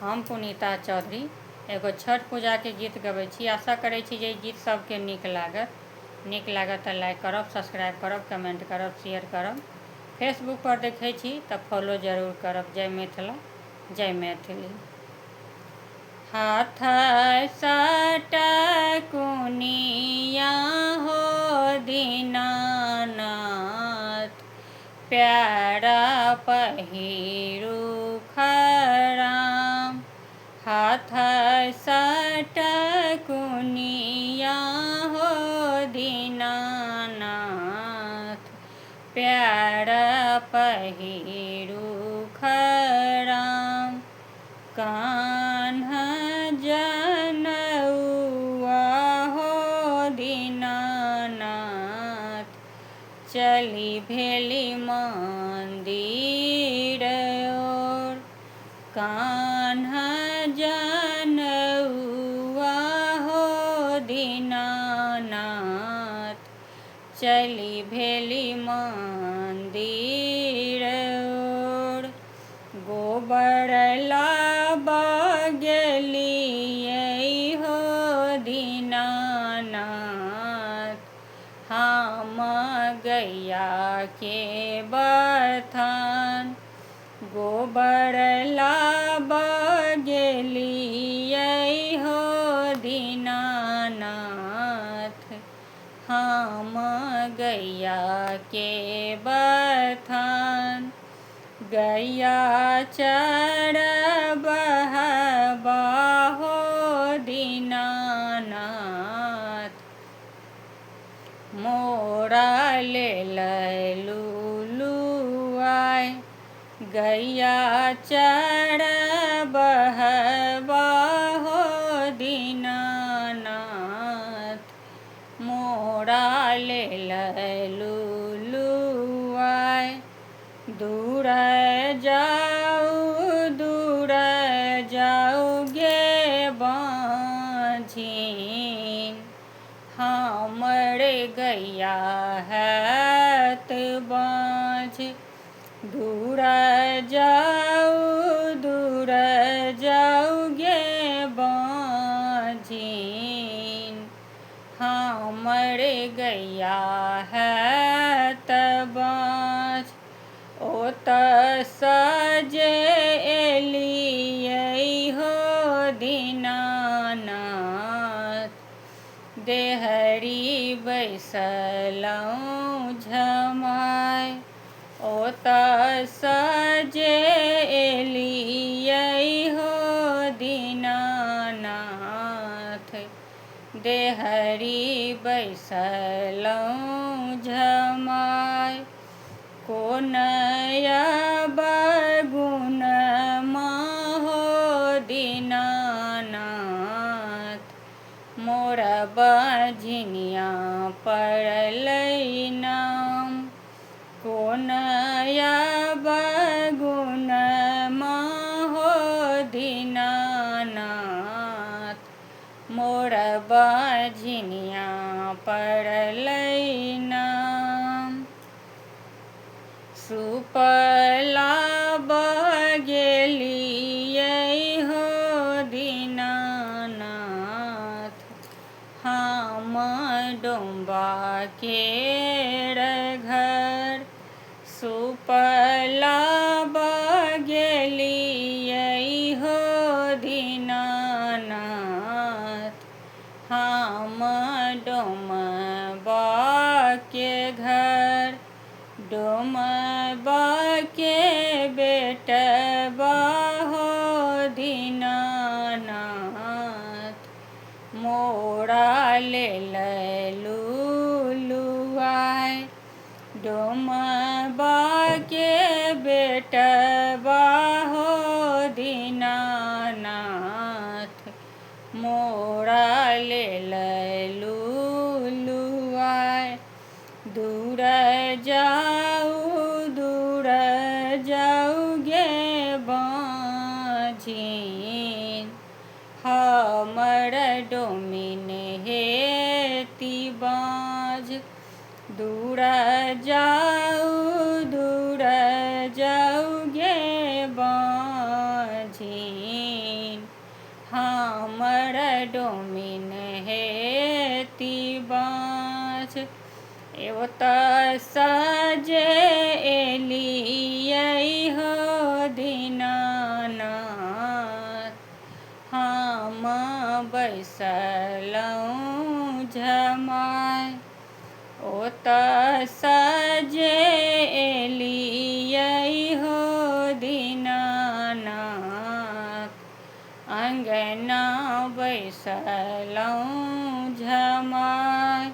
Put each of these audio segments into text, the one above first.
हम पुनीता चौधरी एगो छठ पूजा के गीत गबै छी। आशा करै छी जे गीत सबके नीक लागत तऽ लाइक करब, सब्सक्राइब करब, कमेंट करब, शेयर करब। फेसबुक पर देखै छी तऽ फॉलो जरूर करब। जय मिथिला, जय मैथिली। हाथ सटकुनिया हो दीनानाथ, प्यारा पहिरू खराम। हाथ सटकुनिया हो दीनानाथ, प्यारा पहिरू खराम। कान्हा जनउआ हो दीनानाथ, चली भेली मंदिर ओर। कान्हा जनउआ हो दीनानाथ, चली भेली मंदिर ओर। गोबर लाबा गेलियै हो दीनानाथ, हम गैया के बथान। गोबर लाबा गेलियै हो दीनानाथ, हम गैया के बथान। गैया चरबहबा हो दीनानाथ, मोरा लेल लुलुआय। गैया चरबहबा हो दीनानाथ, मोरा लेल लुलुआय। दूर जाऊ गे बाँझिन, हमरे गैया हैत बाँझ। दूर जाऊ गे बाँझिन, हमरे गैया हैत बाँझ। ओतऽ सजे एलियै हो दीनानाथ, देहरी बैसलहुँ झमाय। ओतऽ सजे एलियै हो दीनानाथ, देहरी बैसलहुँ झमाय। कोनया बगुनमा हो दीनानाथ, मोर बझनिया पड़लै नाम। कोनया बगुनमा हो दीनानाथ, मोर बझनिया पड़लै नाम। सुपला गेलियै हो दीनानाथ, हम डोम्बा केर घर। सुपला गेलियै हो दीनानाथ, हम डोमबा के घर। डोमबा के बेटबा हो दीनानाथ, मोरा लेल लुलुआय। डोमबा के बेटबा हो दीनानाथ, मोरा लेल लुलुआय। दूर जाऊ गे बाँझिन, हमर डोमिन हेती बाँझ। दूर जाऊ गे बाँझिन, डोमिन हेती बाँच। एवत सजे एलियै हो दीनानाथ, हम बैसलहुँ झमाय। ओत सजे एलियै हो दीनानाथ, अङ्गना बैसलहुँ झमाय।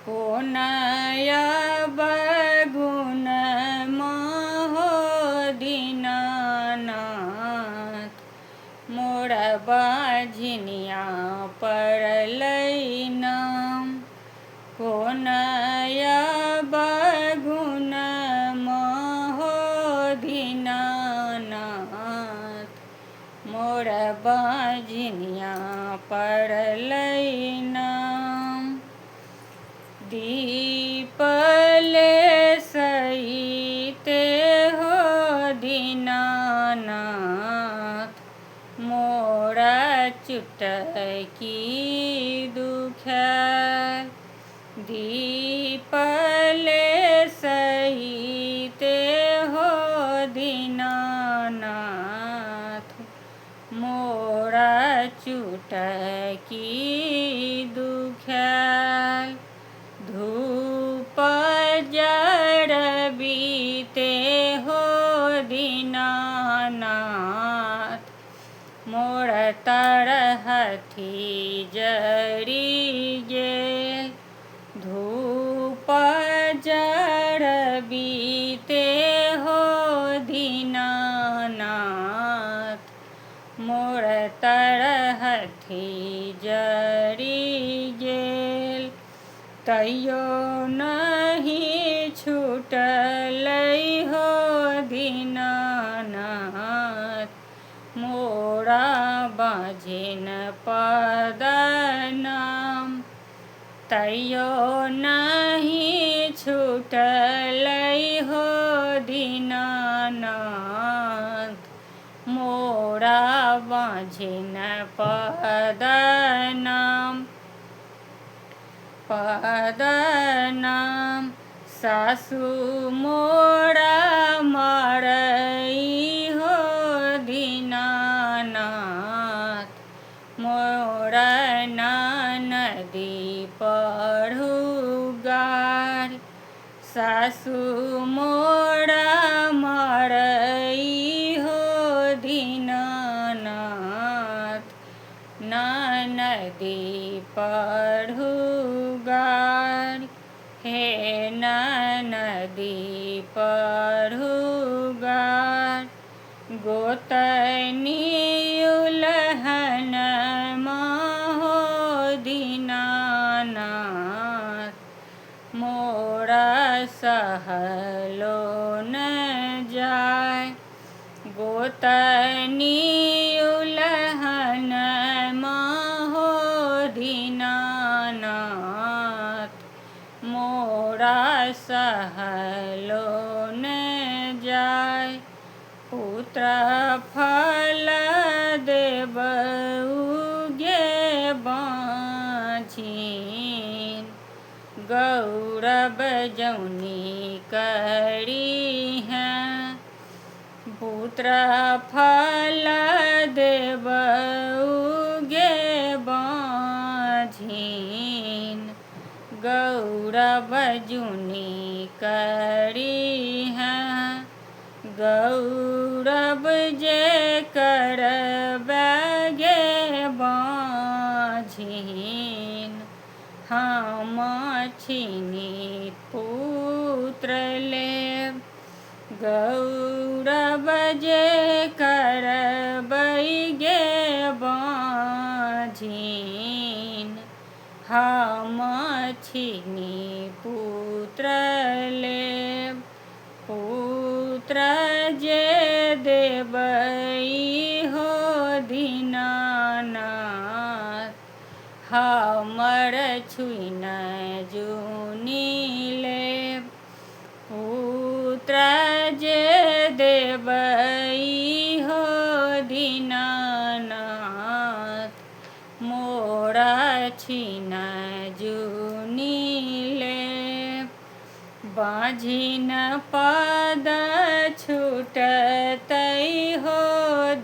कोनय बगुन हो दीनानाथ, मोर बझनिया पड़लै नाम। कोनय बगुन हो दीनानाथ, मोर बझनिया पड़लै नाम। दीपले सहिते हो दीनानाथ, मोरा चुटकी दुखै। दीपले सहिते हो दीनानाथ, मोरा चुटकी दुखै। धूप जरबीते हो दीनानाथ, मोर तरहथी जरि गेल। धूप जरबीते हो दीनानाथ, मोर तरहथी जरि गेल। तैयो नहीं छूटलै हो दीनानाथ, मोरा बाझिन पद नाम। तैयो नहीं छूटलै हो दीनानाथ, मोरा बाझिन पद नाम। पद नाम सासु मोरा मारै हो दीनानाथ, मोरा ननदी पढ़ुगार। सासु मोरा मारै हो दीनानाथ, ननदी पढ़ुगार। हे ननदी पढ़ुगार, गोतनी उलहन हो दीनानाथ, मोरा सहलो न जाय। गोतनी उलहन हो दीनानाथ, मोरा सहलो न जाय। पुत्र फल देबउ गे बाँझिन, गौरव जौनी करी हैं। पुत्र फल देबउ गे बाँझिन, गौरव जौनी करी हैं। गौरव जे करबै गे बाँझिन, हम छिनी पुत्र लेब। गौरव जे करबै गे बाँझिन, हम छिनी पुत्र लेब। पुत्र जे देबै हो दीनानाथ, हमर छुइन जुनी लेब। पुत्र जे देबै हो दीनानाथ, दक्षिण जुनिले बाझिन पद छूटतै हो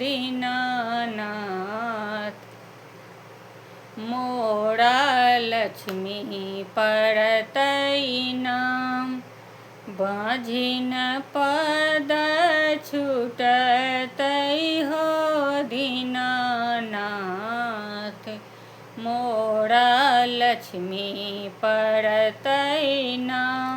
दीनानाथ मोरा लक्ष्मी पड़तै नाम बाझिन पद छूटतै हो दीनानाथ मोरा लक्ष्मी पड़तै नाम।